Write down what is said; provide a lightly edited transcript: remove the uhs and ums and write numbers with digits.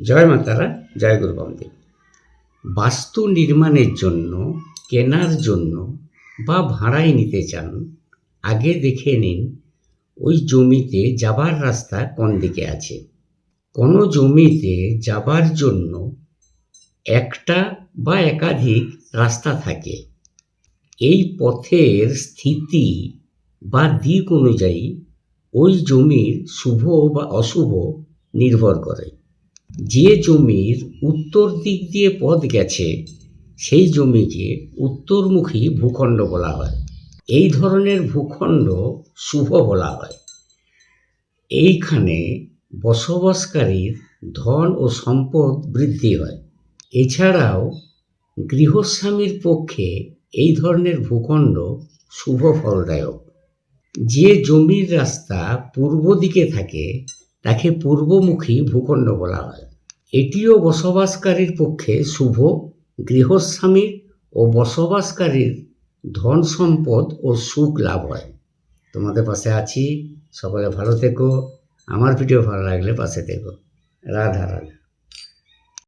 জয় মাতারা, জয় গুরু বামদেব। বাস্তু নির্মাণের জন্য, কেনার জন্য বা ভাড়ায় নিতে চান, আগে দেখে নিন ওই জমিতে যাবার রাস্তা কোন দিকে আছে। কোনো জমিতে যাবার জন্য একটা বা একাধিক রাস্তা থাকে। এই পথের স্থিতি বা দিক অনুযায়ী ওই জমির শুভ বা অশুভ নির্ভর করে। যে জমির উত্তর দিক দিয়ে পথ গেছে সেই জমিকে উত্তরমুখী ভূখণ্ড বলা হয়। এই ধরনের ভূখণ্ড শুভ বলা হয়। এইখানে বসবাসকারীর ধন ও সম্পদ বৃদ্ধি হয়। এছাড়াও গৃহস্বামীর পক্ষে এই ধরনের ভূখণ্ড শুভ ফলদায়ক। যে জমির রাস্তা পূর্ব দিকে থাকে তাকে পূর্বমুখী ভূখণ্ড বলা হয়। এটিও বসবাসকারীর পক্ষে শুভ। গৃহস্বামীর ও বসবাসকারীর ধন সম্পদ ও সুখ লাভ হয়। তোমাদের পাশে আছি, সকলে ভালো থেকো। আমার ভিডিও ভালো লাগলে পাশে থেকো। রাধা রাধা।